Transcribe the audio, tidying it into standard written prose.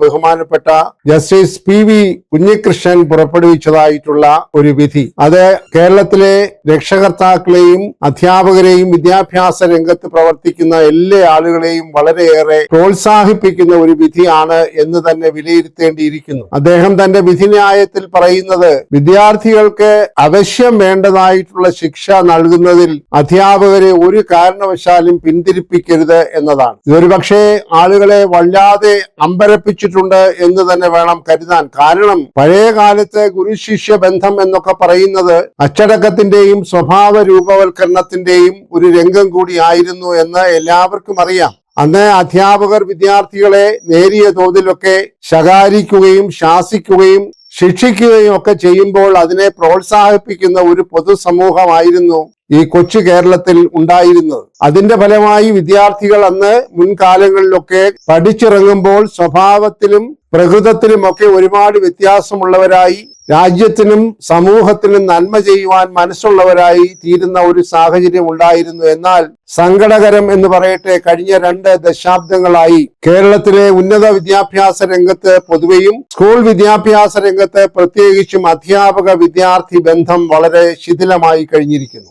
ബഹുമാനപ്പെട്ട justice PV Kunhikrishnan പുറപ്പെടുവിച്ചതായിട്ടുള്ള ഒരു വിധി. അത് കേരളത്തിലെ രക്ഷകർത്താക്കളെയും അധ്യാപകരെയും വിദ്യാഭ്യാസ രംഗത്ത് പ്രവർത്തിക്കുന്ന എല്ലാ ആളുകളെയും വളരെയേറെ പ്രോത്സാഹിപ്പിക്കുന്ന ഒരു വിധിയാണ് എന്ന് തന്നെ വിലയിരുത്തേണ്ടിയിരിക്കുന്നു. അദ്ദേഹം തന്റെ വിധിന്യായത്തിൽ പറയുന്നത് വിദ്യാർത്ഥികൾക്ക് അവശ്യം വേണ്ടതായിട്ടുള്ള ശിക്ഷ നൽകുന്നതിൽ അധ്യാപകരെ ഒരു കാരണവശാലും പിന്തിരിപ്പിക്കരുത് എന്നതാണ്. ഇതൊരു പക്ഷേ ആളുകളെ വല്ലാതെ അമ്പരപ്പിച്ചിട്ടുണ്ട് എന്ന് തന്നെ വേണം കരുതാൻ. കാരണം പഴയ കാലത്ത് ഗുരു ശിഷ്യ ബന്ധം എന്നൊക്കെ പറയുന്നത് അച്ചടക്കത്തിന്റെയും സ്വഭാവ രൂപവൽക്കരണത്തിന്റെയും ഒരു രംഗം കൂടി ആയിരുന്നു എന്ന് എല്ലാവർക്കും അറിയാം. അന്ന് അധ്യാപകർ വിദ്യാർത്ഥികളെ നേരിയ തോതിലൊക്കെ ശകാരിക്കുകയും ശാസിക്കുകയും ശിക്ഷിക്കുകയും ഒക്കെ ചെയ്യുമ്പോൾ അതിനെ പ്രോത്സാഹിപ്പിക്കുന്ന ഒരു പൊതുസമൂഹമായിരുന്നു ഈ കൊച്ചു കേരളത്തിൽ ഉണ്ടായിരുന്നത്. അതിന്റെ ഫലമായി വിദ്യാർത്ഥികൾ അന്ന് മുൻകാലങ്ങളിലൊക്കെ പഠിച്ചിറങ്ങുമ്പോൾ സ്വഭാവത്തിലും പ്രകൃതത്തിലുമൊക്കെ ഒരുപാട് വ്യത്യാസമുള്ളവരായി രാജ്യത്തിനും സമൂഹത്തിനും നന്മ ചെയ്യുവാൻ മനസ്സുള്ളവരായി തീരുന്ന ഒരു സാഹചര്യം ഉണ്ടായിരുന്നു. എന്നാൽ സങ്കടകരം എന്ന് പറയട്ടെ, കഴിഞ്ഞ 2 ദശാബ്ദങ്ങളായി കേരളത്തിലെ ഉന്നത വിദ്യാഭ്യാസ രംഗത്ത് പൊതുവെയും സ്കൂൾ വിദ്യാഭ്യാസ രംഗത്ത് പ്രത്യേകിച്ചും അധ്യാപക വിദ്യാർത്ഥി ബന്ധം വളരെ ശിഥിലമായി കഴിഞ്ഞിരിക്കുന്നു.